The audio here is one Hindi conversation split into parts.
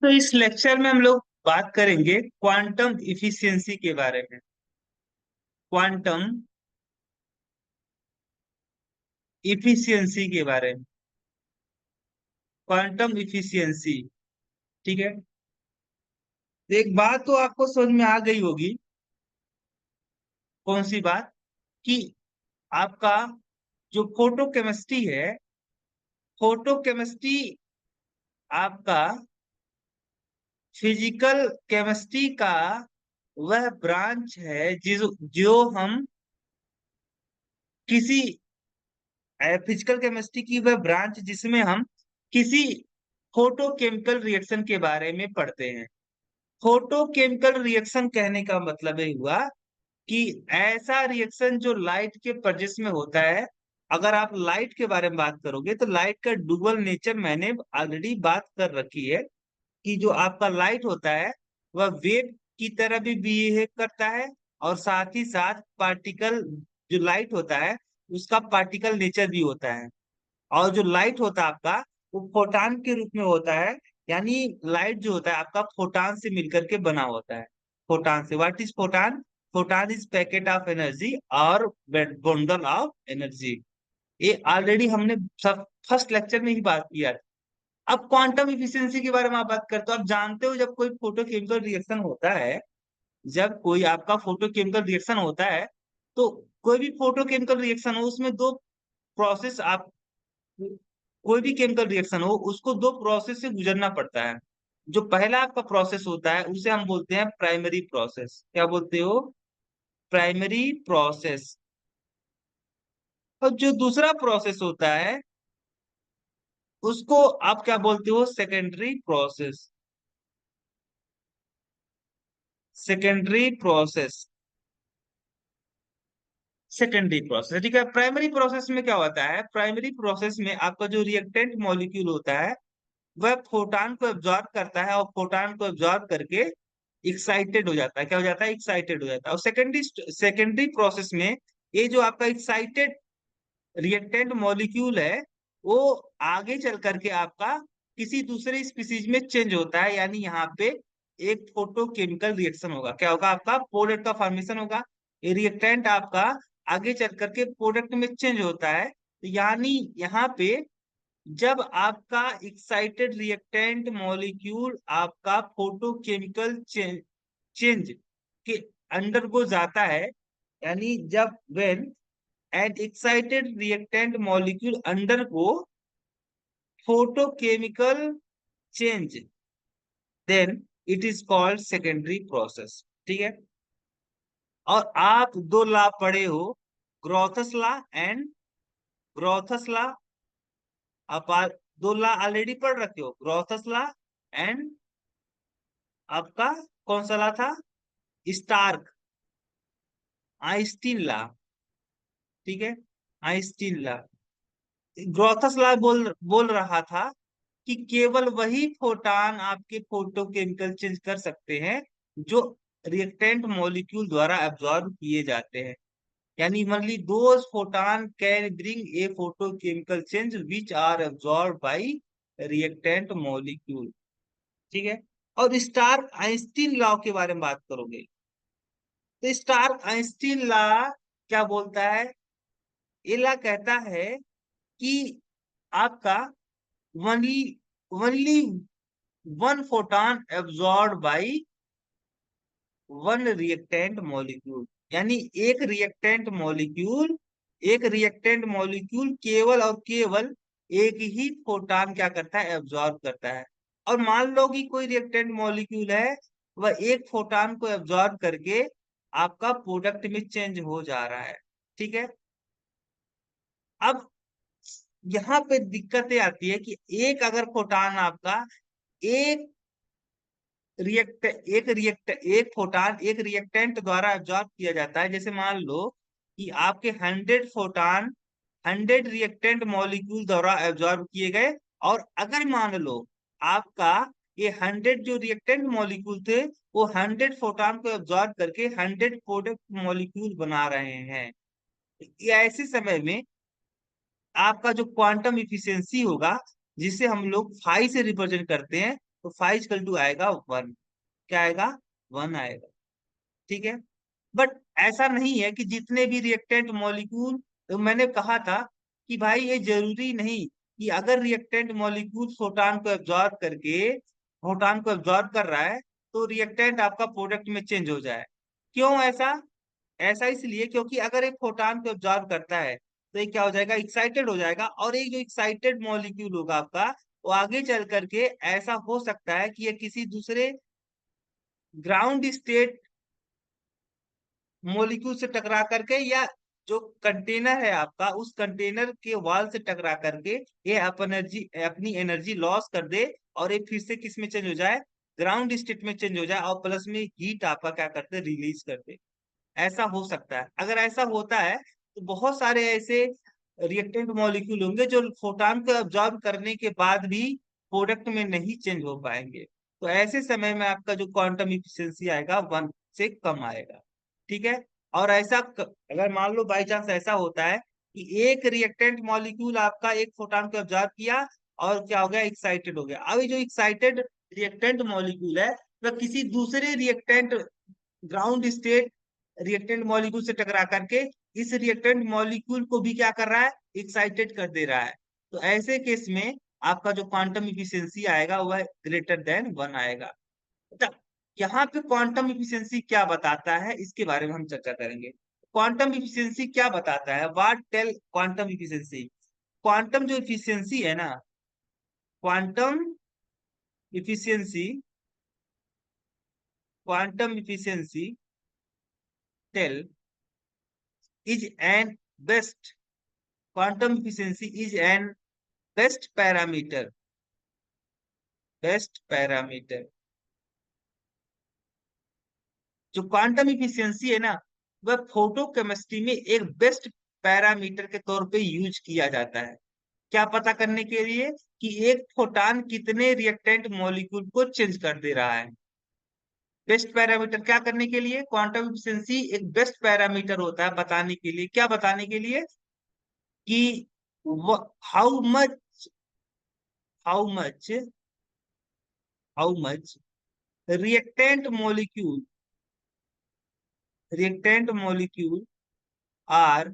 तो इस लेक्चर में हम लोग बात करेंगे क्वांटम इफिशियंसी के बारे में। क्वांटम इफिशियंसी के बारे में। Quantum efficiency. ठीक है। तो एक बात तो आपको समझ में आ गई होगी। कौन सी बात? कि आपका जो फोटो केमिस्ट्री है, फोटो केमिस्ट्री आपका फिजिकल केमिस्ट्री का वह ब्रांच है जो हम किसी फिजिकल केमिस्ट्री की वह ब्रांच जिसमें हम किसी फोटोकेमिकल रिएक्शन के बारे में पढ़ते हैं। फोटोकेमिकल रिएक्शन कहने का मतलब ये हुआ कि ऐसा रिएक्शन जो लाइट के प्रजेंस में होता है। अगर आप लाइट के बारे में बात करोगे तो लाइट का डुअल नेचर मैंने ऑलरेडी बात कर रखी है कि जो आपका लाइट होता है वह वेव की तरह भी बिहेव करता है, और साथ ही साथ पार्टिकल, जो लाइट होता है उसका पार्टिकल नेचर भी होता है। और जो लाइट होता है आपका, वो फोटान के रूप में होता है। यानी लाइट जो होता है आपका फोटान से मिलकर के बना होता है। फोटान से, what is photon? Photon is packet of energy और बंडल ऑफ एनर्जी। ये ऑलरेडी हमने सब फर्स्ट लेक्चर में ही बात किया। अब क्वांटम इफिशियंसी के बारे में आप बात करते हो। आप जानते हो जब कोई फोटोकेमिकल रिएक्शन होता है, जब कोई आपका फोटोकेमिकल रिएक्शन होता है, तो कोई भी फोटोकेमिकल रिएक्शन हो उसमें दो प्रोसेस, आप कोई भी केमिकल रिएक्शन हो उसको दो प्रोसेस से गुजरना पड़ता है। जो पहला आपका प्रोसेस होता है उसे हम बोलते हैं प्राइमरी प्रोसेस। क्या बोलते हो? Primary process. और जो दूसरा प्रोसेस होता है उसको आप क्या बोलते हो? Secondary process. Secondary process. Secondary process, ठीक है। प्राइमरी प्रोसेस में क्या होता है? प्राइमरी प्रोसेस में आपका जो रिएक्टेंट मॉलिक्यूल होता है वह फोटान को एब्जॉर्ब करता है, और फोटान को एब्जॉर्ब करके एक्साइटेड हो जाता है। क्या हो जाता है? एक्साइटेड हो जाता है। और सेकेंडरी सेकेंडरी प्रोसेस में ये जो आपका एक्साइटेड रिएक्टेंट मॉलिक्यूल है वो आगे चल करके आपका किसी दूसरे स्पीसीज में चेंज होता है। यानी यहाँ पे एक फोटोकेमिकल रिएक्शन होगा। क्या होगा? आपका प्रोडक्ट का फॉर्मेशन होगा। ये रिएक्टेंट आपका आगे चल करके प्रोडक्ट में चेंज होता है। तो यानी यहाँ पे जब आपका एक्साइटेड रिएक्टेंट मॉलिक्यूल आपका फोटोकेमिकल चेंज के अंडर को जाता है, यानी जब when an excited reactant molecule undergo photochemical change, then it is called secondary process। ठीक है। और आप दो लॉ पढ़े हो, ग्रोथस लॉ एंड ग्रोथस लॉ। आप दो लॉ ऑलरेडी पढ़ रखे हो, ग्रोथस लॉ एंड आपका कौन सा लॉ था? Stark Einstein law. ठीक है। Einstein law. ग्रोथस लॉ बोल रहा था कि केवल वही फोटान आपके फोटोकेमिकल चेंज कर सकते हैं जो रिएक्टेंट मॉलिक्यूल द्वारा एब्जॉर्ब किए जाते हैं। यानी only those photon can bring a photochemical change which are absorb by reactant molecule. ठीक है। और स्टार्क आइंस्टीन लॉ के बारे में बात करोगे तो स्टार्क आइंस्टीन लॉ क्या बोलता है? ये लॉ कहता है कि आपका only only one photon absorb by one reactant molecule. यानी एक रिएक्टेंट मॉलिक्यूल केवल और केवल एक ही फोटॉन क्या करता है? एब्जॉर्ब करता है। और मान लो कि कोई रिएक्टेंट मॉलिक्यूल है, वह एक फोटॉन को एब्जॉर्ब करके आपका प्रोडक्ट में चेंज हो जा रहा है। ठीक है। अब यहाँ पे दिक्कतें आती है कि अगर फोटॉन आपका एक एक फोटान एक रिएक्टेंट द्वारा एब्जॉर्ब किया जाता है। जैसे मान लो कि आपके 100 फोटान 100 रिएक्टेंट मॉलिक्यूल द्वारा एब्जॉर्ब किए गए, और अगर मान लो आपका ये 100 जो रिएक्टेंट मॉलिक्यूल थे वो 100 फोटान को एब्जॉर्ब करके 100 प्रोडक्ट मॉलिक्यूल बना रहे हैं, ये ऐसे समय में आपका जो क्वांटम इफिशियंसी होगा, जिसे हम लोग फाई से रिप्रेजेंट करते हैं, तो फाइव इक्वल टू आएगा 1। क्या आएगा? 1 आएगा। ठीक है। बट ऐसा नहीं है कि जितने भी रिएक्टेंट मॉलिक्यूल, तो मैंने कहा था कि भाई ये जरूरी नहीं कि अगर रिएक्टेंट मॉलिक्यूल फोटोन को एब्जॉर्ब कर रहा है तो रिएक्टेंट आपका प्रोडक्ट में चेंज हो जाए। क्यों ऐसा? ऐसा इसलिए क्योंकि अगर एक फोटोन को एब्जॉर्ब करता है तो ये क्या हो जाएगा? एक्साइटेड हो जाएगा, और एक जो एक्साइटेड मॉलिक्यूल होगा आपका, वो आगे चल करके ऐसा हो सकता है कि ये किसी दूसरे ग्राउंड स्टेट मोलिक्यूल से टकरा करके, या जो कंटेनर है आपका उस कंटेनर के वॉल से टकरा करके ये अपनी एनर्जी लॉस कर दे, और ये फिर से किस में चेंज हो जाए? ग्राउंड स्टेट में चेंज हो जाए, और प्लस में हीट आपका क्या करते? रिलीज कर दे। ऐसा हो सकता है। अगर ऐसा होता है तो बहुत सारे ऐसे रिएक्टेंट मॉलिक्यूल होंगे जो फोटॉन को एब्जॉर्ब करने के बाद भी प्रोडक्ट में नहीं चेंज हो पाएंगे। तो ऐसे समय में आपका जो क्वांटम इफिशियंसी आएगा 1 से कम आएगा। ठीक है। और अगर मान लो बाई चांस ऐसा होता है कि एक रिएक्टेंट मॉलिक्यूल आपका एक फोटॉन को एब्जॉर्ब किया और क्या हो गया? एक्साइटेड हो गया। अब ये जो एक्साइटेड रिएक्टेंट मॉलिक्यूल है वह किसी दूसरे reactant ground state reactant molecule से टकरा करके इस रिएक्टेंट मॉलिक्यूल को भी क्या कर रहा है? एक्साइटेड कर दे रहा है। तो ऐसे केस में आपका जो क्वांटम इफिशियंसी आएगा वह ग्रेटर देन 1 आएगा। अच्छा, यहाँ पे क्वांटम इफिशियंसी क्या बताता है इसके बारे में हम चर्चा करेंगे। क्वांटम इफिशियंसी क्या बताता है? What tell quantum efficiency? Quantum जो इफिशियंसी है ना, quantum efficiency quantum efficiency tell is an best quantum efficiency is an best parameter. जो क्वांटम इफिशियंसी है ना, वह फोटो केमिस्ट्री में एक बेस्ट पैरामीटर के तौर पे यूज किया जाता है। क्या पता करने के लिए? कि एक फोटान कितने रिएक्टेंट मॉलिक्यूल को चेंज कर दे रहा है। बेस्ट पैरामीटर क्या करने के लिए? क्वांटम इफिशियंसी एक बेस्ट पैरामीटर होता है बताने के लिए। क्या बताने के लिए? कि how much how much how much reactant molecule reactant molecule are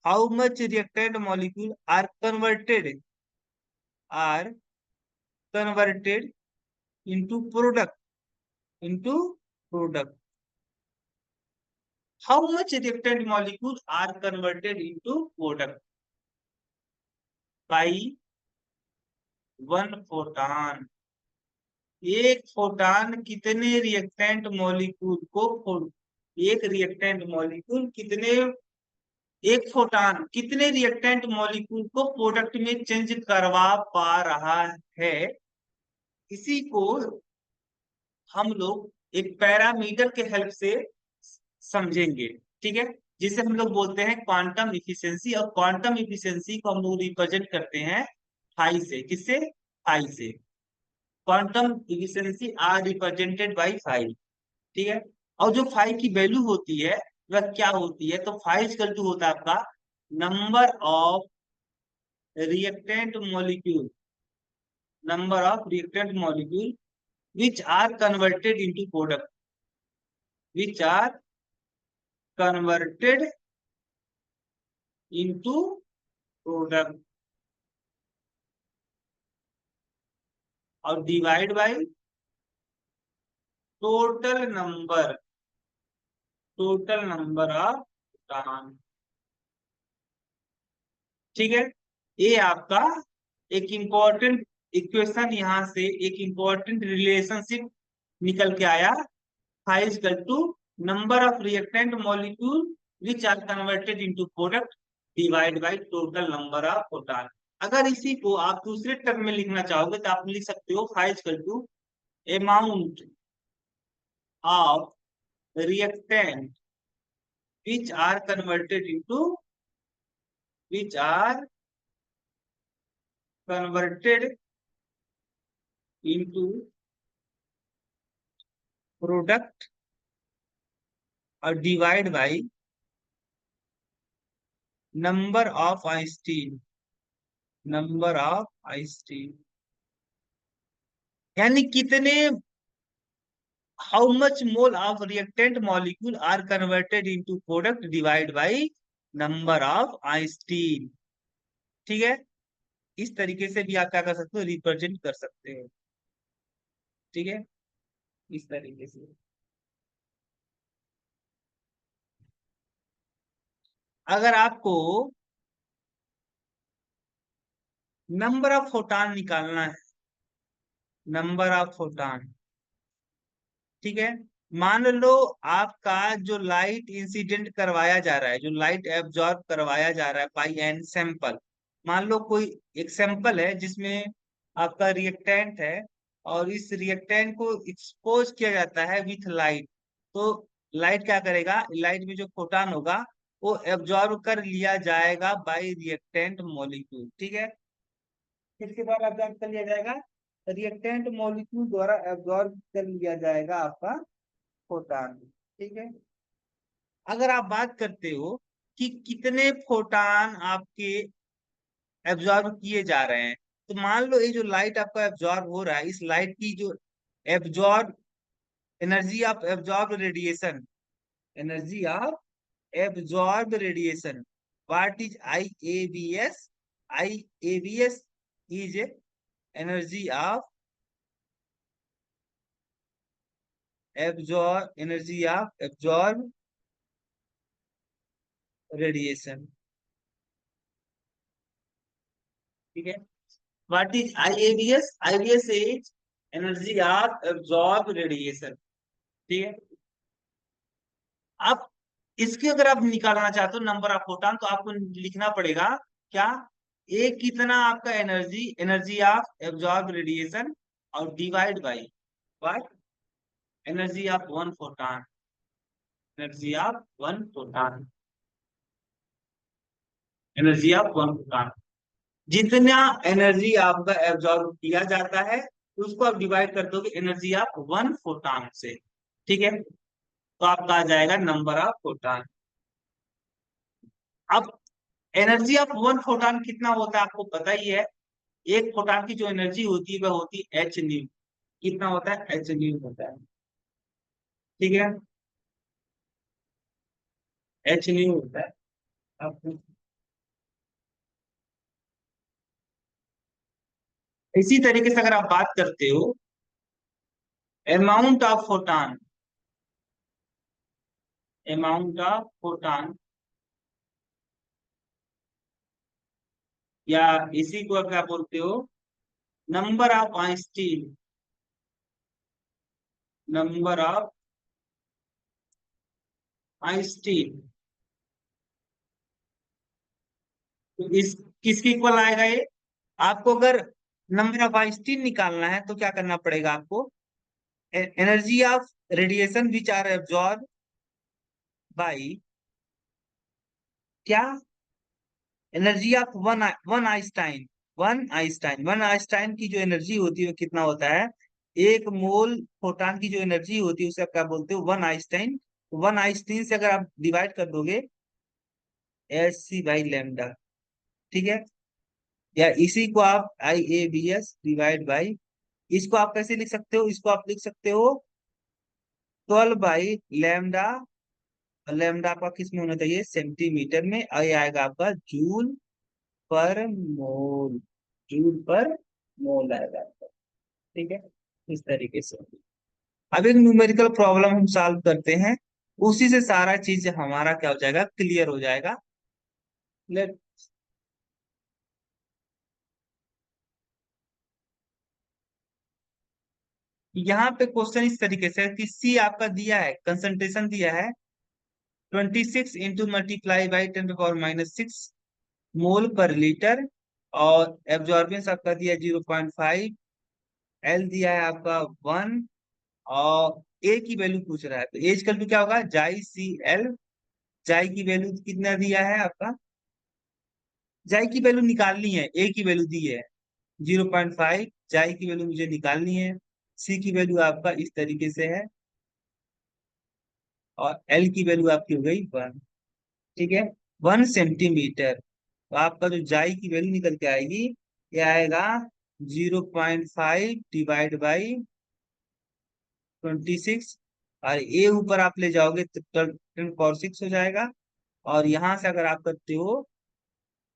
how much reactant molecule are converted into product. How much reactant molecule are converted into product by one photon? एक फोटान कितने रिएक्टेंट मॉलिक्यूल एक रिएक्टेंट मॉलिक्यूल कितने एक फोटान कितने रिएक्टेंट मॉलिक्यूल को प्रोडक्ट में चेंज करवा पा रहा है, इसी को हम लोग एक पैरामीटर के हेल्प से समझेंगे। ठीक है। जिसे हम लोग बोलते हैं क्वांटम इफिशियंसी, और क्वांटम इफिशियंसी को हम लोग रिप्रेजेंट करते हैं फाई से। किससे? फाई से। Quantum efficiency are represented by phi. ठीक है। और जो फाई की वैल्यू होती है वह क्या होती है? तो फाई इक्वल टू होता है आपका number of reactant molecule which are converted into product which are converted into product और divide by total number of proton. ठीक है। ये आपका एक इंपॉर्टेंट इक्वेशन, यहां से एक इंपॉर्टेंट रिलेशनशिप निकल के आया। Phi equal to number of reactant molecule which are converted into product divide by total number of proton. अगर इसी को आप दूसरे टर्म में लिखना चाहोगे तो आप लिख सकते हो phi equal to amount of reactant which are converted into which are converted into product और divide by number of Einstein यानी कितने, how much mole of reactant molecule are converted into product divide by number of Einstein. ठीक है, इस तरीके से भी आप क्या कर सकते हो, रिप्रेजेंट कर सकते हो। ठीक है, इस तरीके से। अगर आपको नंबर ऑफ फोटान निकालना है, नंबर ऑफ फोटान, ठीक है, मान लो आपका जो लाइट इंसिडेंट करवाया जा रहा है, जो लाइट एब्जॉर्ब करवाया जा रहा है बाई एन सैंपल, मान लो कोई एक सैंपल है जिसमें आपका रिएक्टेंट है, और इस रिएक्टेंट को एक्सपोज किया जाता है विथ लाइट। तो लाइट क्या करेगा, लाइट में जो फोटान होगा वो एब्जॉर्ब कर लिया जाएगा बाई रिएक्टेंट मॉलिक्यूल। ठीक है, किसके द्वारा एब्जॉर्ब कर लिया जाएगा, रिएक्टेंट मॉलिक्यूल द्वारा एब्जॉर्ब कर लिया जाएगा आपका फोटान। ठीक है, अगर आप बात करते हो कि कितने फोटान आपके एब्जॉर्ब किए जा रहे हैं, तो मान लो ये जो लाइट आपका एब्जॉर्ब हो रहा है, इस लाइट की जो absorb energy of absorb radiation, energy of absorb radiation, what is IABS, IABS is energy of absorb radiation. ठीक है, what is IABS, IBS is energy of absorb radiation. ठीक है, अब इसके अगर आप निकालना चाहते हो नंबर ऑफ फोटॉन, तो आपको लिखना पड़ेगा क्या, एक कितना आपका energy, energy of absorb radiation, और divide by what, energy of one photon, energy of one photon, energy of one photon. जितना एनर्जी आपका एब्जॉर्ब किया जाता है उसको आप डिवाइड कर दोगे एनर्जी ऑफ वन फोटॉन से। ठीक है, तो आपका आ जाएगा नंबर ऑफ फोटॉन। अब एनर्जी ऑफ वन फोटॉन कितना होता है आपको पता ही है, एक फोटॉन की जो एनर्जी होती है वह होती है एच न्यू। कितना होता है, एच न्यू होता है। ठीक है, एच न्यू होता है। अब इसी तरीके से अगर आप बात करते हो amount of photon, amount of photon, या इसी को क्या बोलते हो, number of Einstein, number of Einstein, तो इस किसके इक्वल आएगा ये, आपको अगर नंबर ऑफ आइंस्टीन निकालना है तो क्या करना पड़ेगा आपको, energy of radiation which are absorb by क्या, energy of one, one Einstein, one Einstein की जो एनर्जी होती है वो कितना होता है, एक मोल फोटॉन की जो एनर्जी होती है उसे आप क्या बोलते हो, वन आइंस्टाइन। वन आइंस्टीन से अगर आप डिवाइड कर दोगे Hc/λ। ठीक है, या इसी को आप IABS डिवाइड बाई, इसको आप कैसे लिख सकते हो, इसको आप लिख सकते हो 12/λ। लैम्डा आपका किस में होना चाहिए, सेंटीमीटर में, और ये आएगा आपका जूल पर मोल, जूल पर मोल आएगा आपका। ठीक है, इस तरीके से। अब एक न्यूमेरिकल प्रॉब्लम हम सॉल्व करते हैं, उसी से सारा चीज हमारा क्या हो जाएगा, क्लियर हो जाएगा। लेट, यहाँ पे क्वेश्चन इस तरीके से है कि सी आपका दिया है, कंसंट्रेशन दिया है 26 इंटू मल्टीप्लाई बाई 10⁻⁻6 मोल पर लीटर, और एब्जॉर्बेंस आपका दिया 0.5, एल दिया है आपका 1, और ए की वैल्यू पूछ रहा है, तो एज कल क्या होगा, जाई सी एल, जाई की वैल्यू कितना दिया है आपका, जाई की वैल्यू निकालनी है, ए की वैल्यू दी है 0.5, जाई की वैल्यू मुझे निकालनी है, सी की वैल्यू आपका इस तरीके से है, और एल की वैल्यू आपकी हो गई 1। ठीक है, 1 सेंटीमीटर, तो आपका जो जाई की वैल्यू निकल के आएगी, ये आएगा 0.5 डिवाइड बाई 26, और ए ऊपर आप ले जाओगे तो 10 पावर 6 हो जाएगा। और यहां से अगर आप करते हो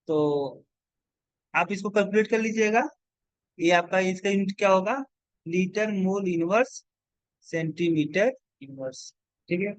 तो आप इसको कैलकुलेट कर लीजिएगा। ये आपका इसका यूनिट क्या होगा, litre mole inverse centimetre inverse. ठीक है।